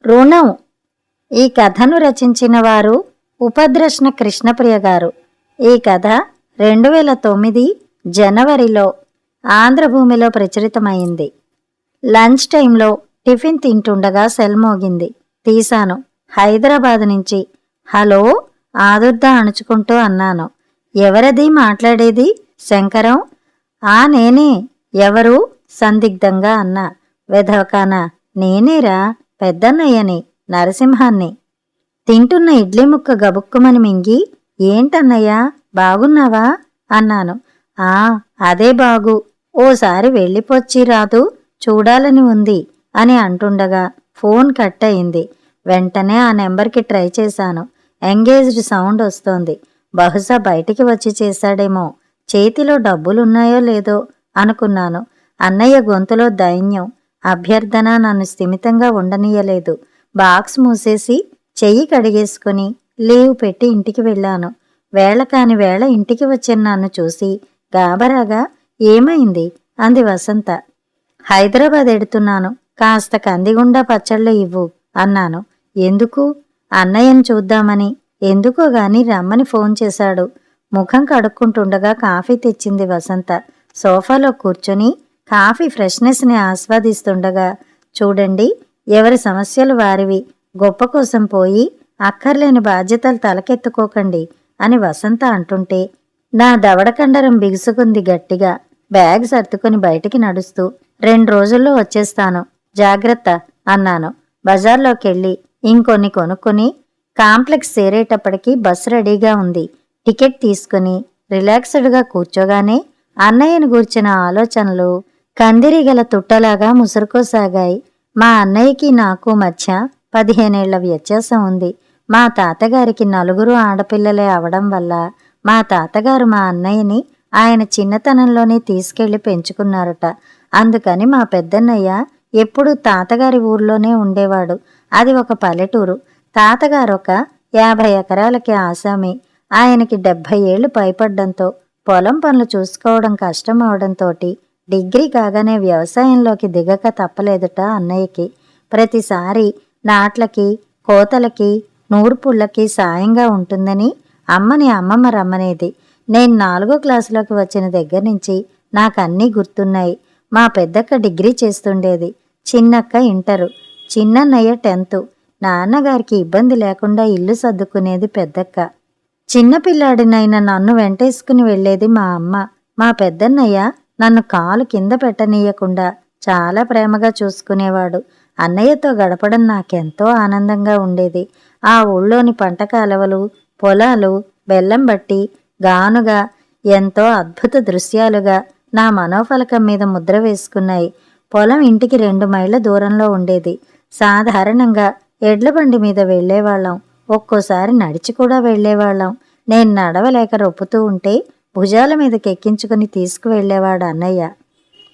రుణం. ఈ కథను రచించిన వారు ఉపద్రష్ణ కృష్ణప్రియ గారు. ఈ కథ 2009 జనవరిలో ఆంధ్రభూమిలో ప్రచురితమైంది. లంచ్ టైంలో టిఫిన్ తింటుండగా సెల్ మోగింది. తీశాను. హైదరాబాద్ నుంచి. హలో ఆదుర్దా అణుచుకుంటూ అన్నాను. ఎవరది మాట్లాడేది? శంకరం. నేనే. ఎవరు? సందిగ్ధంగా అన్నా. వెధవకానా, నేనేరా, పెద్దన్నయ్యని, నరసింహాన్ని. తింటున్న ఇడ్లీ ముక్క గబుక్కుమని మింగి, ఏంటన్నయ్యా బాగున్నావా అన్నాను. అదే బాగు, ఓసారి వెళ్ళిపోచ్చి రాదు, చూడాలని ఉంది అని అంటుండగా ఫోన్ కట్ అయింది. వెంటనే ఆ నెంబర్కి ట్రై చేశాను. ఎంగేజ్డ్ సౌండ్ వస్తోంది. బహుశా బయటికి వచ్చి చేశాడేమో. చేతిలో డబ్బులున్నాయో లేదో అనుకున్నాను. అన్నయ్య గొంతులో దైన్యం, అభ్యర్థన నన్ను స్థిమితంగా ఉండనీయలేదు. బాక్స్ మూసేసి చెయ్యి కడిగేసుకుని లీవ్ పెట్టి ఇంటికి వెళ్ళాను. వేళ కాని వేళ ఇంటికి వచ్చిన నన్ను చూసి గాబరాగా ఏమైంది అంది వసంత. హైదరాబాద్ ఎడుతున్నాను, కాస్త కందిగుండా పచ్చళ్ళు ఇవ్వు అన్నాను. ఎందుకు? అన్నయ్యను చూద్దామని. ఎందుకో గాని రమ్మని ఫోన్ చేశాడు. ముఖం కడుక్కుంటుండగా కాఫీ తెచ్చింది వసంత. సోఫాలో కూర్చొని కాఫీ ఫ్రెష్నెస్ని ఆస్వాదిస్తుండగా, చూడండి, ఎవరి సమస్యలు వారివి, గొప్ప కోసం పోయి అక్కర్లేని బాధ్యతలు తలకెత్తుకోకండి అని వసంత అంటుంటే నా దవడకండరం బిగుసుకుంది గట్టిగా. బ్యాగ్ సర్దుకుని బయటికి నడుస్తూ 2 రోజుల్లో వచ్చేస్తాను, జాగ్రత్త అన్నాను. బజార్లోకెళ్ళి ఇంకొన్ని కొనుక్కొని కాంప్లెక్స్ చేరేటప్పటికి బస్ రెడీగా ఉంది. టికెట్ తీసుకుని రిలాక్స్డ్గా కూర్చోగానే అన్నయ్యను గూర్చిన ఆలోచనలు కందిరిగల తుట్టలాగా ముసురుకోసాగాయి. మా అన్నయ్యకి నాకు మధ్య 15 ఏళ్ల వ్యత్యాసం ఉంది. మా తాతగారికి 4 ఆడపిల్లలే అవడం వల్ల మా తాతగారు మా అన్నయ్యని ఆయన చిన్నతనంలోనే తీసుకెళ్లి పెంచుకున్నారట. అందుకని మా పెద్దన్నయ్య ఎప్పుడూ తాతగారి ఊర్లోనే ఉండేవాడు. అది ఒక పల్లెటూరు. తాతగారు ఒక 50 ఎకరాలకి ఆసామి. ఆయనకి 70 ఏళ్లు పైపడ్డంతో పొలం పనులు చూసుకోవడం కష్టం అవడంతోటి డిగ్రీ కాగానే వ్యవసాయంలోకి దిగక తప్పలేదుట అన్నయ్యకి. ప్రతిసారి నాట్లకి, కోతలకి, నూర్పుళ్ళకి సాయంగా ఉంటుందని అమ్మని అమ్మమ్మ రమ్మనేది. నేను 4వ క్లాసులోకి వచ్చిన దగ్గర నుంచి నాకన్నీ గుర్తున్నాయి. మా పెద్దక్క డిగ్రీ చేస్తుండేది, చిన్నక్క ఇంటరు, చిన్నన్నయ్య 10th. నాన్నగారికి ఇబ్బంది లేకుండా ఇల్లు సర్దుకునేది పెద్దక్క. చిన్నపిల్లాడినైనా నన్ను వెంటేసుకుని వెళ్లేది మా అమ్మ. మా పెద్దన్నయ్య నన్ను కాలు కింద పెట్టనీయకుండా చాలా ప్రేమగా చూసుకునేవాడు. అన్నయ్యతో గడపడం నాకెంతో ఆనందంగా ఉండేది. ఆ ఊళ్ళోని పంట కాలవలు, పొలాలు, బెల్లం బట్టి, గానుగా ఎంతో అద్భుత దృశ్యాలుగా నా మనోఫలకం మీద ముద్ర వేసుకున్నాయి. పొలం ఇంటికి 2 మైళ్ళ దూరంలో ఉండేది. సాధారణంగా ఎడ్లబండి మీద వెళ్లేవాళ్ళం. ఒక్కోసారి నడిచి కూడా వెళ్లేవాళ్ళం. నేను నడవలేక రొప్పుతూ ఉంటే భుజాల మీదకి ఎక్కించుకుని తీసుకువెళ్లేవాడు అన్నయ్య.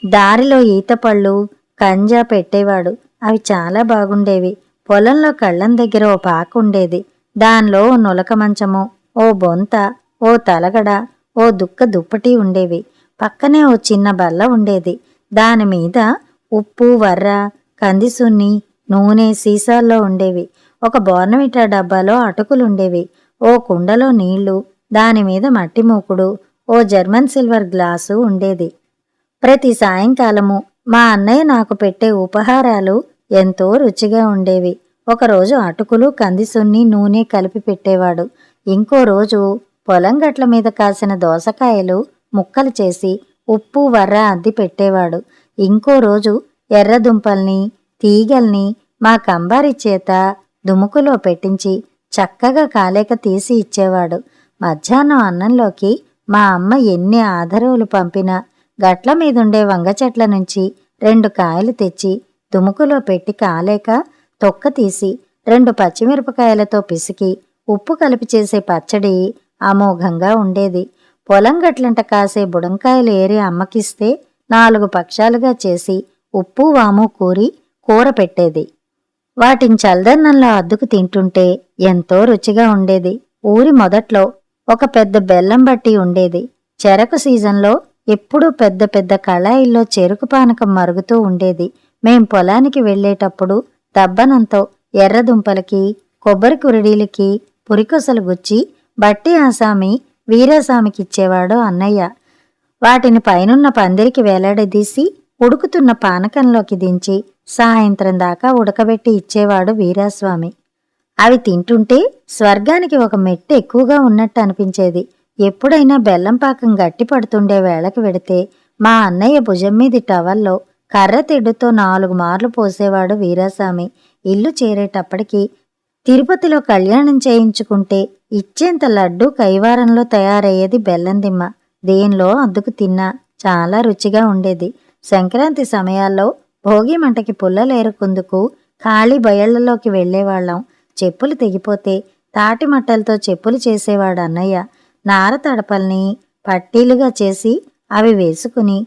దారిలో ఈతపళ్ళు, కంజా పెట్టేవాడు. అవి చాలా బాగుండేవి. పొలంలో కళ్ళం దగ్గర ఓ పాక ఉండేది. దానిలో ఓ నులక మంచము, ఓ బొంత, ఓ తలగడ, ఓ దుక్క దుప్పటి ఉండేవి. పక్కనే ఓ చిన్న బల్ల ఉండేది. దానిమీద ఉప్పు, వర్ర, కందిసున్ని, నూనె సీసాల్లో ఉండేవి. ఒక బోర్నవిటా డబ్బాలో అటుకులుండేవి. ఓ కుండలో నీళ్లు, దానిమీద మట్టి మూకుడు, ఓ జర్మన్ సిల్వర్ గ్లాసు ఉండేది. ప్రతి సాయంకాలము మా అన్నయ్య నాకు పెట్టే ఉపహారాలు ఎంతో రుచిగా ఉండేవి. ఒకరోజు అటుకులు, కందిసున్ని, నూనె కలిపి పెట్టేవాడు. ఇంకో రోజు పొలం గట్ల మీద కాసిన దోసకాయలు ముక్కలు చేసి ఉప్పు, వర్ర అద్ది పెట్టేవాడు. ఇంకో రోజు ఎర్రదుంపల్ని, తీగల్ని మా కంబారి చేత దుముకులో పెట్టించి చక్కగా కాలేక తీసి ఇచ్చేవాడు. మధ్యాహ్నం అన్నంలోకి మా అమ్మ ఎన్ని ఆధరువులు పంపినా గట్ల మీదుండే వంగ చెట్ల నుంచి 2 కాయలు తెచ్చి దుముకులో పెట్టి కాలేక తొక్క తీసి 2 పచ్చిమిరపకాయలతో పిసికి ఉప్పు కలిపి చేసే పచ్చడి అమోఘంగా ఉండేది. పొలం గట్లంట కాసే బుడంకాయలు ఏరి అమ్మకిస్తే 4 పక్షాలుగా చేసి ఉప్పు, వాము కూరి కూర పెట్టేది. వాటిని చల్దన్నంలో అద్దుకు తింటుంటే ఎంతో రుచిగా ఉండేది. ఊరి మొదట్లో ఒక పెద్ద బెల్లం బట్టి ఉండేది. చెరకు సీజన్లో ఎప్పుడూ పెద్ద పెద్ద కళాయిల్లో చెరుకు పానకం మరుగుతూ ఉండేది. మేం పొలానికి వెళ్లేటప్పుడు దబ్బనంతో ఎర్రదుంపలకి, కొబ్బరి కురిడీలకి పురికొసలు గుచ్చి బట్టి ఆసామి వీరాసామికిచ్చేవాడు అన్నయ్య. వాటిని పైనున్న పందిరికి వేలాడదీసి ఉడుకుతున్న పానకంలోకి దించి సాయంత్రం దాకా ఉడకబెట్టి ఇచ్చేవాడు వీరాస్వామి. అవి తింటుంటే స్వర్గానికి ఒక మెట్టు ఎక్కువగా ఉన్నట్టు అనిపించేది. ఎప్పుడైనా బెల్లం పాకం గట్టి పడుతుండే వేళకి వెడితే మా అన్నయ్య భుజం మీది టవల్లో కర్ర తెడ్డుతో 4 మార్లు పోసేవాడు వీరాస్వామి. ఇల్లు చేరేటప్పటికి తిరుపతిలో కళ్యాణం చేయించుకుంటే ఇచ్చేంత లడ్డు కైవారంలో తయారయ్యేది బెల్లం దిమ్మ. దేనిలో అద్దుకు తిన్నా చాలా రుచిగా ఉండేది. సంక్రాంతి సమయాల్లో భోగి మంటకి పుల్లలేరుకుందుకు ఖాళీ బయళ్లలోకి వెళ్లేవాళ్లం. చెప్పులు తెగిపోతే తాటి మట్టలతో చెప్పులు చేసేవాడు అన్నయ్య. నార తడపల్ని పట్టీలుగా చేసి అవి వేసుకుని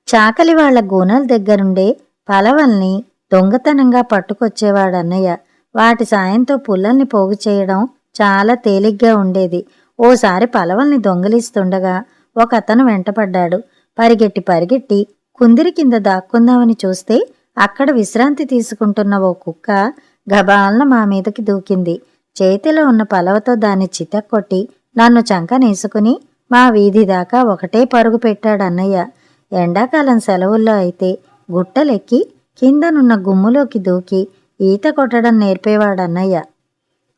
చాకలి వాళ్ల గూనెల దగ్గరుండే పలవల్ని దొంగతనంగా పట్టుకొచ్చేవాడు అన్నయ్య. వాటి సాయంతో పుల్లల్ని పోగు చేయడం చాలా తేలిగ్గా ఉండేది. ఓసారి పలవల్ని దొంగిలిస్తుండగా ఒకతను వెంటపడ్డాడు. పరిగెట్టి కుందిరి కింద దాక్కుందామని చూస్తే అక్కడ విశ్రాంతి తీసుకుంటున్న ఓ కుక్క గబాలన మా మీదకి దూకింది. చేతిలో ఉన్న పలవతో దాన్ని చితక్కొట్టి నన్ను చంకనేసుకుని మా వీధి దాకా ఒకటే పరుగు పెట్టాడన్నయ్య. ఎండాకాలం సెలవుల్లో అయితే గుట్టలెక్కి కిందనున్న గుమ్ములోకి దూకి ఈత కొట్టడం నేర్పేవాడన్నయ్య.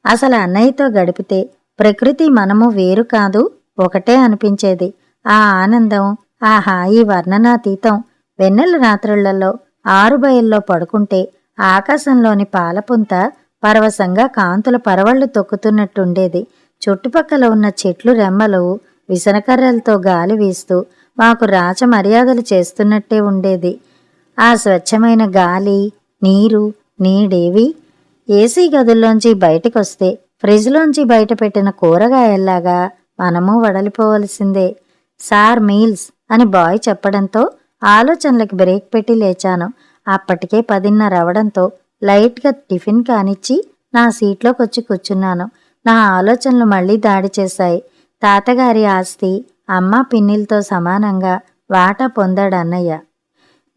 అసలు అన్నయ్యతో గడిపితే ప్రకృతి మనము వేరు కాదు, ఒకటే అనిపించేది. ఆ ఆనందం, ఆ హాయి వర్ణనాతీతం. వెన్నెల రాత్రుళ్లలో ఆరుబయల్లో పడుకుంటే ఆకాశంలోని పాలపుంత పరవశంగా కాంతుల పరవళ్లు తొక్కుతున్నట్టుండేది. చుట్టుపక్కల ఉన్న చెట్లు రెమ్మలు విసనకర్రలతో గాలి వీస్తూ మాకు రాచ మర్యాదలు చేస్తున్నట్టే ఉండేది. ఆ స్వచ్ఛమైన గాలి, నీరు, నీడేవి ఏసీ గదుల్లోంచి బయటకొస్తే ఫ్రిడ్జ్లోంచి బయట పెట్టిన కూరగాయల్లాగా మనము వడలిపోవలసిందే. సార్ మీల్స్ అని బాయ్ చెప్పడంతో ఆలోచనలకి బ్రేక్ పెట్టి లేచాను. అప్పటికే 10:30 అవడంతో లైట్గా టిఫిన్ కానిచ్చి నా సీట్లోకొచ్చి కూర్చున్నాను. నా ఆలోచనలు మళ్లీ దాడి చేశాయి. తాతగారి ఆస్తి అమ్మ పిన్నిలతో సమానంగా వాటా పొందాడు అన్నయ్య.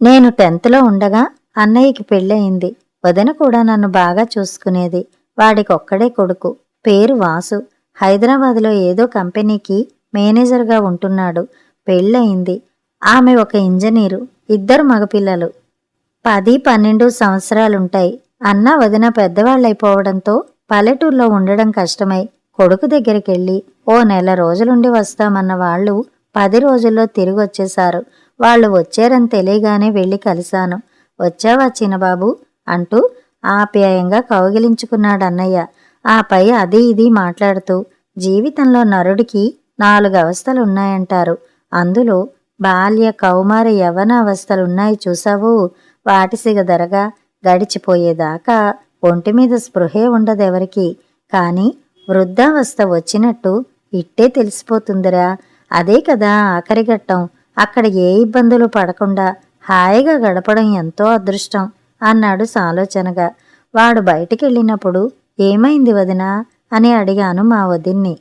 నేను 10th ఉండగా అన్నయ్యకి పెళ్ళయింది. వదిన కూడా నన్ను బాగా చూసుకునేది. వాడికొక్కడే కొడుకు, పేరు వాసు. హైదరాబాదులో ఏదో కంపెనీకి మేనేజర్గా ఉంటున్నాడు. పెళ్ళయింది. ఆమె ఒక ఇంజనీరు. 2 మగపిల్లలు. 10-12 సంవత్సరాలుంటాయి. అన్న వదిన పెద్దవాళ్లైపోవడంతో పల్లెటూరులో ఉండడం కష్టమై కొడుకు దగ్గరికెళ్ళి ఓ నెల రోజులుండి వస్తామన్న వాళ్ళు 10 రోజుల్లో తిరిగొచ్చేశారు. వాళ్ళు వచ్చారని తెలియగానే వెళ్ళి కలిశాను. వచ్చావా చిన్నబాబు అంటూ ఆప్యాయంగా కౌగిలించుకున్నాడన్నయ్య. ఆపై అది ఇది మాట్లాడుతూ జీవితంలో నరుడికి 4 అవస్థలున్నాయంటారు. అందులో బాల్య, కౌమార, యవ్వన అవస్థలున్నాయి చూసావు. వాటి సిగదరగా గడిచిపోయేదాకా ఒంటిమీద స్పృహే ఉండదెవరికి. కాని వృద్ధావస్థ వచ్చినట్టు ఇట్టే తెలిసిపోతుందిరా. అదే కదా ఆఖరిఘట్టం. అక్కడ ఏ ఇబ్బందులు పడకుండా హాయిగా గడపడం ఎంతో అదృష్టం అన్నాడు సాలోచనగా. వాడు బయటికెళ్ళినప్పుడు ఏమైంది వదినా అని అడిగాను మా వదిన్ని.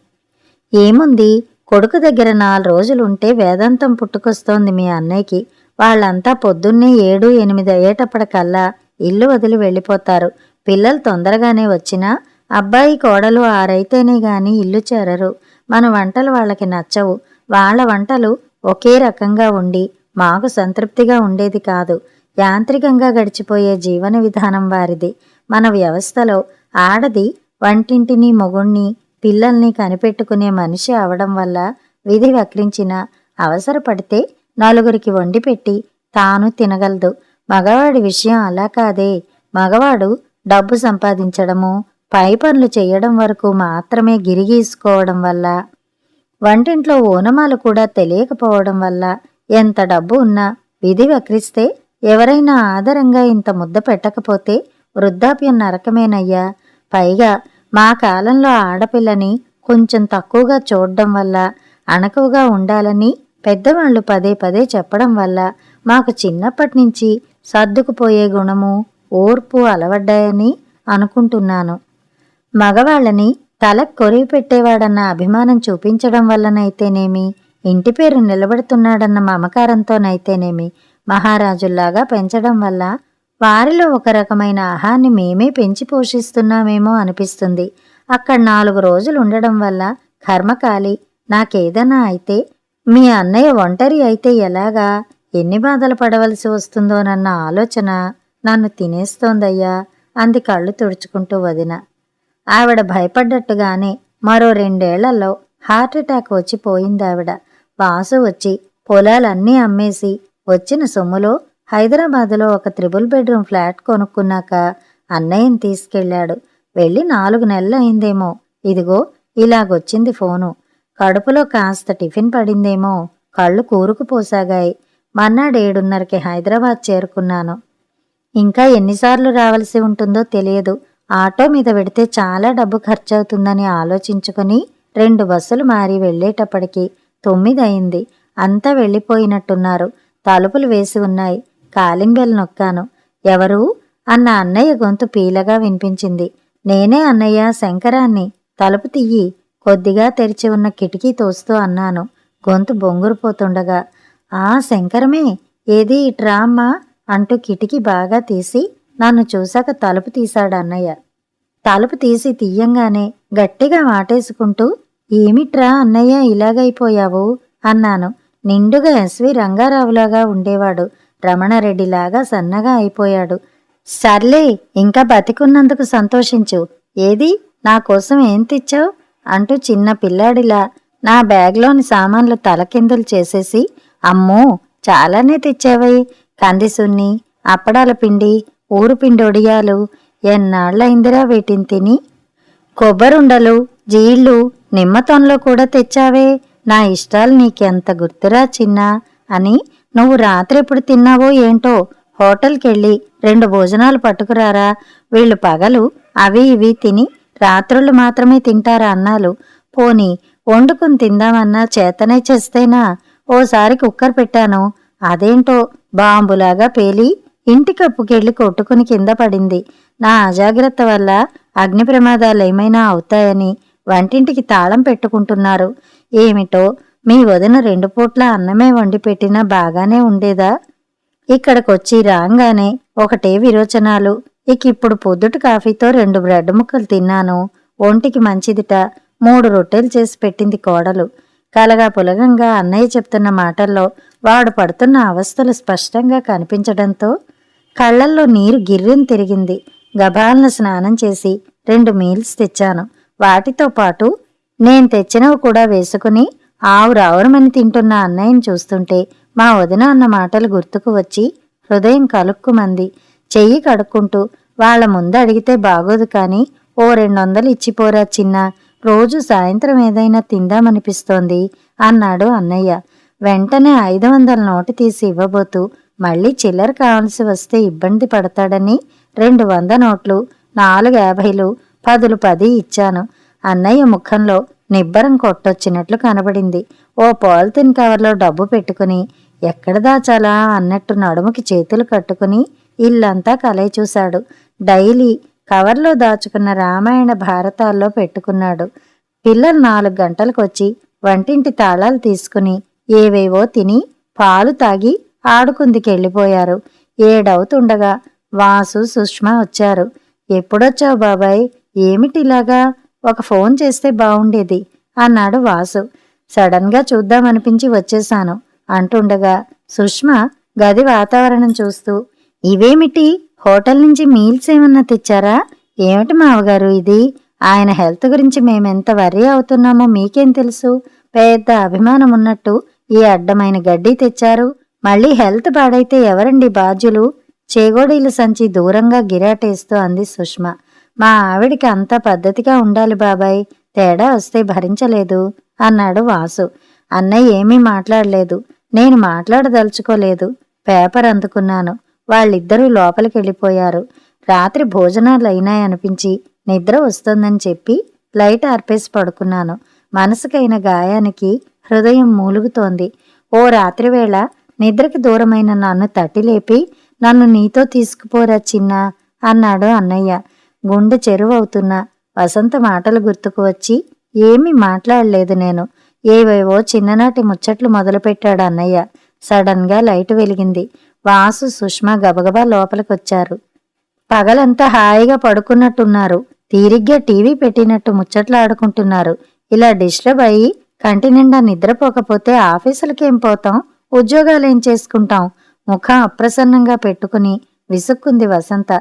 ఏముంది, కొడుకు దగ్గర 4 రోజులుంటే వేదాంతం పుట్టుకొస్తోంది మీ అన్నయ్యకి. వాళ్ళంతా పొద్దున్నే 7-8 అయ్యేటప్పటికల్లా ఇల్లు వదిలి వెళ్ళిపోతారు. పిల్లలు తొందరగానే వచ్చినా అబ్బాయి కోడలు 6 అయితేనే గాని ఇల్లు చేరరు. మన వంటలు వాళ్ళకి నచ్చవు. వాళ్ళ వంటలు ఒకే రకంగా ఉండి మాకు సంతృప్తిగా ఉండేది కాదు. యాంత్రికంగా గడిచిపోయే జీవన విధానం వారిది. మన వ్యవస్థలో ఆడది వంటింటిని, మొగుణ్ణి, పిల్లల్ని కనిపెట్టుకునే మనిషి అవడం వల్ల విధి వక్రించిన అవసరపడితే నలుగురికి వండిపెట్టి తాను తినగలదు. మగవాడి విషయం అలా కాదే. మగవాడు డబ్బు సంపాదించడము, పై పనులు చెయ్యడం వరకు మాత్రమే గిరిగీసుకోవడం వల్ల, వంటింట్లో ఓనమాలు కూడా తెలియకపోవడం వల్ల ఎంత డబ్బు ఉన్నా విధి వక్రిస్తే ఎవరైనా ఆదరంగా ఇంత ముద్ద పెట్టకపోతే వృద్ధాప్యం నరకమేనయ్యా. పైగా మా కాలంలో ఆడపిల్లని కొంచెం తక్కువగా చూడడం వల్ల, అణకువగా ఉండాలని పెద్దవాళ్లు పదే పదే చెప్పడం వల్ల మాకు చిన్నప్పటినుంచి సర్దుకుపోయే గుణము, ఓర్పు అలవడ్డాయని అనుకుంటున్నాను. మగవాళ్ళని తలకు కొరివి పెట్టేవాడన్న అభిమానం చూపించడం వల్లనైతేనేమి, ఇంటి పేరు నిలబెడుతున్నాడన్న మమకారంతోనైతేనేమి, మహారాజుల్లాగా పెంచడం వల్ల వారిలో ఒక రకమైన ఆహాన్ని మేమే పెంచి పోషిస్తున్నామేమో అనిపిస్తుంది. అక్కడ 4 రోజులు ఉండడం వల్ల కర్మకాలి. నాకేదన్నా అయితే, మీ అన్నయ్య ఒంటరి అయితే ఎలాగా, ఎన్ని బాధలు పడవలసి వస్తుందోనన్న ఆలోచన నన్ను తినేస్తోందయ్యా అంది కళ్ళు తుడుచుకుంటూ వదిన. ఆవిడ భయపడ్డట్టుగానే మరో 2 ఏళ్లలో హార్ట్అటాక్ వచ్చి పోయిందావిడ. వాసు వచ్చి పొలాలన్నీ అమ్మేసి వచ్చిన సొమ్ములో హైదరాబాదులో ఒక 3 బెడ్రూమ్ ఫ్లాట్ కొనుక్కున్నాక అన్నయ్యని తీసుకెళ్లాడు. వెళ్ళి 4 నెలలు అయిందేమో. ఇదిగో ఇలాగొచ్చింది ఫోను. కడుపులో కాస్త టిఫిన్ పడిందేమో. కళ్ళు కూరుకుపోసాగాయి. మర్నాడు 7:30కి హైదరాబాద్ చేరుకున్నాను. ఇంకా ఎన్నిసార్లు రావలసి ఉంటుందో తెలియదు. ఆటో మీద పెడితే చాలా డబ్బు ఖర్చవుతుందని ఆలోచించుకుని 2 బస్సులు మారి వెళ్లేటప్పటికి 9 అయింది. అంతా వెళ్ళిపోయినట్టున్నారు. తలుపులు వేసి ఉన్నాయి. కాలింగ్ బెల్ నొక్కాను. ఎవరు అన్న అన్నయ్య గొంతు పీలగా వినిపించింది. నేనే అన్నయ్య, శంకరాన్ని. తలుపు తియ్యి. కొద్దిగా తెరిచి ఉన్న కిటికీ తోస్తూ అన్నాను, గొంతు బొంగురుపోతుండగా. ఆ శంకరమే. ఏది ఇట్రా అమ్మా అంటూ కిటికీ బాగా తీసి నన్ను చూశాక తలుపు తీశాడు అన్నయ్య. తలుపు తీసి తీయంగానే గట్టిగా వాటేసుకుంటూ, ఏమిట్రా అన్నయ్య ఇలాగైపోయావు అన్నాను. నిండుగా ఎస్వి రంగారావులాగా ఉండేవాడు. రమణారెడ్డిలాగా సన్నగా అయిపోయాడు. సర్లే, ఇంకా బతికున్నందుకు సంతోషించు. ఏది నా కోసం ఏం తెచ్చావు అంటూ చిన్న పిల్లాడిలా నా బ్యాగ్లోని సామాన్లు తలకిందులు చేసేసి, అమ్మో చాలానే తెచ్చావై. కందిసున్ని, అప్పడాల పిండి, ఊరుపిండి ఒడియాలు. ఎన్నాళ్ళయిందిరా వీటిని తిని. కొబ్బరుండలు, జీళ్ళు, నిమ్మతొనలో కూడా తెచ్చావే. నా ఇష్టాలు నీకెంత గుర్తురా చిన్నా అని. నువ్వు రాత్రి ఎప్పుడు తిన్నావో ఏంటో. హోటల్కెళ్ళి 2 భోజనాలు పట్టుకురారా. వీళ్ళు పగలు అవి ఇవి తిని రాత్రులు మాత్రమే తింటారా అన్నాలు. పోనీ వండుకుని తిందామన్నా చేతనే చేస్తేనా. ఓసారి కుక్కర్ పెట్టాను. అదేంటో బాంబులాగా పేలి ఇంటి కప్పుకెళ్ళి కొట్టుకుని కింద పడింది. నా అజాగ్రత్త వల్ల అగ్ని ప్రమాదాలు ఏమైనా అవుతాయని వంటింటికి తాళం పెట్టుకుంటున్నారు. ఏమిటో మీ వదిన 2 పూట్ల అన్నమే వండి పెట్టినా బాగానే ఉండేదా. ఇక్కడికొచ్చి రాంగానే ఒకటే విరోచనాలు. ఇప్పుడు పొద్దుట కాఫీతో 2 బ్రెడ్ ముక్కలు తిన్నాను. ఒంటికి మంచిదిట. 3 రొట్టెలు చేసి పెట్టింది కోడలు. కలగా పులగంగా అన్నయ్య చెప్తున్న మాటల్లో వాడు పడుతున్న అవస్థలు స్పష్టంగా కనిపించడంతో కళ్లల్లో నీరు గిర్రెని తిరిగింది. గబాలన స్నానం చేసి 2 మీల్స్ తెచ్చాను. వాటితో పాటు నేను తెచ్చినవి కూడా వేసుకుని ఆవురావురమని తింటున్న అన్నయ్యని చూస్తుంటే మా వదిన అన్న మాటలు గుర్తుకు వచ్చి హృదయం కలుక్కుమంది. చెయ్యి కడుక్కుంటూ, వాళ్ళ ముందు అడిగితే బాగోదు కానీ ఓ 200 ఇచ్చిపోరా చిన్నా, రోజు సాయంత్రం ఏదైనా తిందామనిపిస్తోంది అన్నాడు అన్నయ్య. వెంటనే 500 నోటు తీసి ఇవ్వబోతూ, మళ్ళీ చిల్లర కావలసి వస్తే ఇబ్బంది పడతాడని 200 నోట్లు, 4 50లు, 10లు 10 ఇచ్చాను. అన్నయ్య ముఖంలో నిబ్బరం కొట్టొచ్చినట్లు కనబడింది. ఓ పాలిథిన్ కవర్లో డబ్బు పెట్టుకుని ఎక్కడ దాచాలా అన్నట్టు నడుముకి చేతులు కట్టుకుని ఇల్లంతా కలయి చూశాడు. డైలీ కవర్లో దాచుకున్న రామాయణ భారతాల్లో పెట్టుకున్నాడు. పిల్లలు 4 గంటలకొచ్చి వంటింటి తాళాలు తీసుకుని ఏవేవో తిని పాలు తాగి ఆడుకుందికెళ్ళిపోయారు. 7 అవుతుండగా వాసు, సుష్మా వచ్చారు. ఎప్పుడొచ్చావు బాబాయ్? ఏమిటిలాగా? ఒక ఫోన్ చేస్తే బావుండేది అన్నాడు వాసు. సడన్గా చూద్దామనిపించి వచ్చేశాను అంటుండగా సుష్మా గది వాతావరణం చూస్తూ, ఇవేమిటి హోటల్ నుంచి మీల్స్ ఏమన్నా తెచ్చారా? ఏమిటి మావగారు ఇది? ఆయన హెల్త్ గురించి మేమెంత వర్రీ అవుతున్నామో మీకేం తెలుసు? పెద్ద అభిమానం ఉన్నట్టు ఈ అడ్డమైన గడ్డి తెచ్చారు. మళ్ళీ హెల్త్ పాడైతే ఎవరండి బాధ్యులు? చేగోడీల సంచి దూరంగా గిరాటేస్తూ అంది సుష్మా. మా ఆవిడికి అంతా పద్ధతిగా ఉండాలి బాబాయ్, తేడా వస్తే భరించలేదు అన్నాడు వాసు. అన్నయ్య ఏమీ మాట్లాడలేదు. నేను మాట్లాడదలుచుకోలేదు. పేపర్ అందుకున్నాను. వాళ్ళిద్దరూ లోపలికెళ్ళిపోయారు. రాత్రి భోజనాలు అయినాయనిపించి నిద్ర వస్తోందని చెప్పి లైట్ ఆర్పేసి పడుకున్నాను. మనసుకైన గాయానికి హృదయం మూలుగుతోంది. ఓ రాత్రివేళ నిద్రకి దూరమైన నన్ను తట్టిలేపి, నన్ను నీతో తీసుకుపోరా చిన్నా అన్నాడు అన్నయ్య. గుండె చెరువవుతున్నా వసంత మాటలు గుర్తుకు వచ్చి ఏమీ మాట్లాడలేదు నేను. ఏవేవో చిన్ననాటి ముచ్చట్లు మొదలుపెట్టాడు అన్నయ్య. సడన్గా లైటు వెలిగింది. వాసు సుష్మ గబగబా లోపలికొచ్చారు. పగలంతా హాయిగా పడుకున్నట్టున్నారు. తీరిగ్గా టీవీ పెట్టినట్టు ముచ్చట్లాడుకుంటున్నారు. ఇలా డిస్టర్బ్ అయ్యి కంటి నిండా నిద్రపోకపోతే ఆఫీసులకేం పోతాం, ఉద్యోగాలేం చేసుకుంటాం? ముఖం అప్రసన్నంగా పెట్టుకుని విసుక్కుంది వసంత.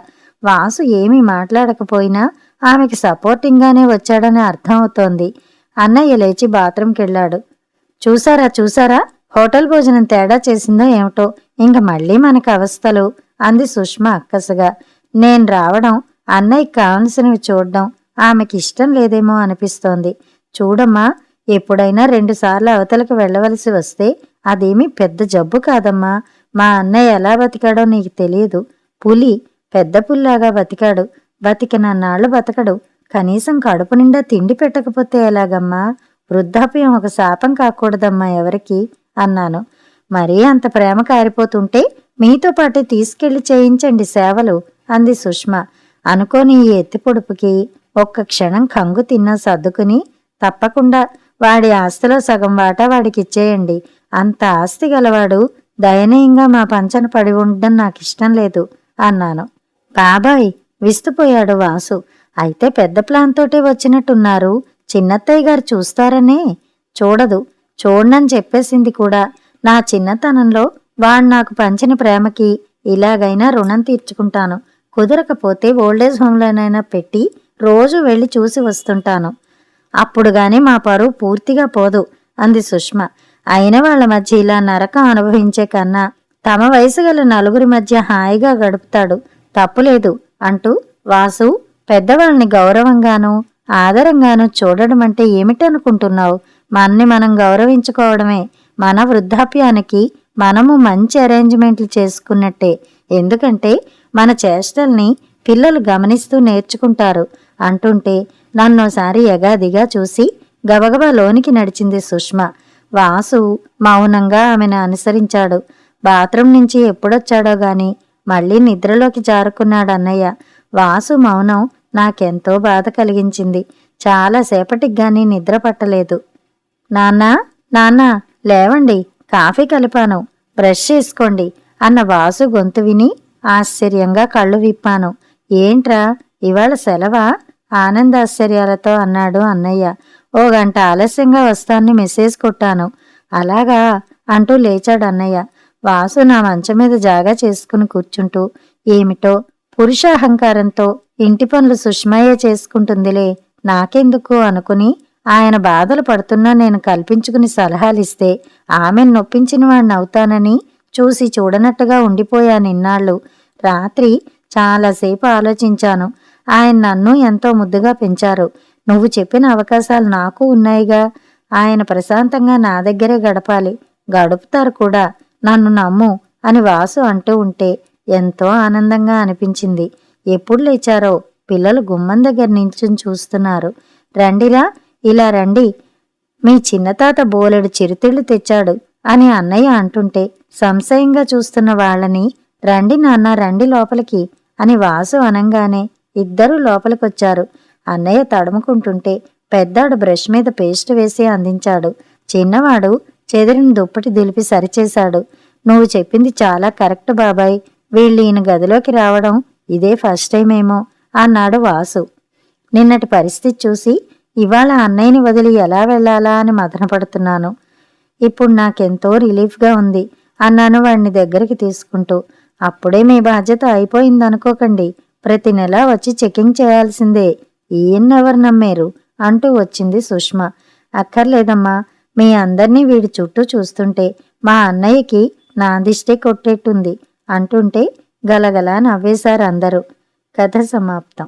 వాసు ఏమీ మాట్లాడకపోయినా ఆమెకి సపోర్టింగ్గానే వచ్చాడని అర్థమవుతోంది. అన్నయ్య లేచి బాత్రూంకెళ్ళాడు. చూసారా చూసారా, హోటల్ భోజనం తేడా చేసిందో ఏమిటో, ఇంక మళ్ళీ మనకు అవస్థలు అంది సుష్మ అక్కసుగా. నేను రావడం, అన్నయ్యకి కావలసినవి చూడ్డం ఆమెకి ఇష్టం లేదేమో అనిపిస్తోంది. చూడమ్మా, ఎప్పుడైనా 2 సార్లు అవతలకు వెళ్ళవలసి వస్తే అదేమీ పెద్ద జబ్బు కాదమ్మా. మా అన్నయ్య ఎలా బతికాడో నీకు తెలియదు. పులి, పెద్ద పుల్లాగా బతికాడు. బతికినన్నాళ్లు బతకడు. కనీసం కడుపు నిండా తిండి పెట్టకపోతే ఎలాగమ్మా? వృద్ధాప్యం ఒక శాపం కాకూడదమ్మా ఎవరికి అన్నాను. మరీ అంత ప్రేమ కారిపోతుంటే మీతో పాటే తీసుకెళ్లి చేయించండి సేవలు అంది సుష్మ. అనుకోని ఈ ఎత్తిపొడుపుకి ఒక్క క్షణం కంగు తిన్నా సర్దుకుని, తప్పకుండా వాడి ఆస్తిలో సగం వాటా వాడికిచ్చేయండి. అంత ఆస్తి గలవాడు దయనీయంగా మా పంచన పడి ఉండడం నాకిష్టం లేదు అన్నాను. బాబాయ్ విస్తుపోయాడు వాసు. అయితే పెద్ద ప్లాన్ తోటే వచ్చినట్టున్నారు. చిన్నత్తయ్య గారు చూస్తారనే. చూడదు, చూడనని చెప్పేసింది కూడా. నా చిన్నతనంలో వాడు నాకు పంచిన ప్రేమకి ఇలాగైనా రుణం తీర్చుకుంటాను. కుదరకపోతే ఓల్డేజ్ హోంలోనైనా పెట్టి రోజు వెళ్ళి చూసి వస్తుంటాను. అప్పుడు గాని మా పరువు పూర్తిగా పోదు అంది సుష్మ. అయిన వాళ్ల మధ్య ఇలా నరకం అనుభవించే కన్నా తమ వయసు గల నలుగురి మధ్య హాయిగా గడుపుతాడు. తప్పులేదు అంటూ వాసు పెద్దవాళ్ళని గౌరవంగానూ ఆదరంగానూ చూడడం అంటే ఏమిటనుకుంటున్నావు? మన్ని మనం గౌరవించుకోవడమే. మన వృద్ధాప్యానికి మనము మంచి అరేంజ్మెంట్లు చేసుకున్నట్టే. ఎందుకంటే మన చేష్టల్ని పిల్లలు గమనిస్తూ నేర్చుకుంటారు అంటుంటే నన్నోసారి ఎగాదిగా చూసి గబగబా లోనికి నడిచింది సుష్మ. వాసు మౌనంగా ఆమెను అనుసరించాడు. బాత్రూం నుంచి ఎప్పుడొచ్చాడో గాని మళ్ళీ నిద్రలోకి జారుకున్నాడు అన్నయ్య. వాసు మౌనం నాకెంతో బాధ కలిగించింది. చాలాసేపటికి గాని నిద్ర పట్టలేదు. నాన్నా నాన్నా లేవండి, కాఫీ కలిపాను, బ్రష్ చేసుకోండి అన్న వాసు గొంతు విని ఆశ్చర్యంగా కళ్ళు విప్పాను. ఏంట్రా ఇవాళ సెలవా? ఆనందాశ్చర్యాలతో అన్నాడు అన్నయ్య. 1 గంట ఆలస్యంగా వస్తానని మెసేజ్ కొట్టాను. అలాగా అంటూ లేచాడు అన్నయ్య. వాసు నా మంచం మీద జాగా చేసుకుని కూర్చుంటూ, ఏమిటో పురుషాహంకారంతో ఇంటి పనులు సుష్మయ్య చేసుకుంటుందిలే, నాకెందుకు అనుకుని ఆయన బాధలు పడుతున్నా నేను కల్పించుకుని సలహాలిస్తే ఆమెను నొప్పించిన వాడిని అవుతానని చూసి చూడనట్టుగా ఉండిపోయానిన్నాళ్ళు. రాత్రి చాలాసేపు ఆలోచించాను. ఆయన నన్ను ఎంతో ముద్దుగా పెంచారు. నువ్వు చెప్పిన అవకాశాలు నాకు ఉన్నాయిగా. ఆయన ప్రశాంతంగా నా దగ్గరే గడపాలి. గడుపుతారు కూడా, నన్ను నమ్ము అని వాసు అంటూ ఉంటే ఎంతో ఆనందంగా అనిపించింది. ఎప్పుడు లేచారో పిల్లలు గుమ్మం దగ్గర నించుని చూస్తున్నారు. రండిరా, ఇలా రండి, మీ చిన్నతాత బోలెడు చిరుతిళ్ళు తెచ్చాడు అని అన్నయ్య అంటుంటే సంశయంగా చూస్తున్న వాళ్ళని రండి నాన్న రండి లోపలికి అని వాసు అనంగానే ఇద్దరూ లోపలికొచ్చారు. అన్నయ్య తడుముకుంటుంటే పెద్దాడు బ్రష్ మీద పేస్ట్ వేసి అందించాడు. చిన్నవాడు చెదిరిన దుప్పటి దులిపి సరిచేశాడు. నువ్వు చెప్పింది చాలా కరెక్ట్ బాబాయ్. వీళ్ళు ఈయన గదిలోకి రావడం ఇదే ఫస్ట్ టైం ఏమో అన్నాడు వాసు. నిన్నటి పరిస్థితి చూసి ఇవాళ అన్నయ్యని వదిలి ఎలా వెళ్లాలా అని మదనపడుతున్నాను. ఇప్పుడు నాకెంతో రిలీఫ్గా ఉంది అన్నాను వాడిని దగ్గరికి తీసుకుంటూ. అప్పుడే మీ బాధ్యత అయిపోయిందనుకోకండి. ప్రతి నెల వచ్చి చెకింగ్ చేయాల్సిందే. ఈయన్నెవరు నమ్మేరు అంటూ వచ్చింది సుష్మ. అక్కర్లేదమ్మా, మీ అందర్నీ వీడి చుట్టూ చూస్తుంటే మా అన్నయ్యకి నా దిష్టే కొట్టేట్టుంది అంటుంటే గలగలా నవ్వేశారు అందరూ. కథ సమాప్తం.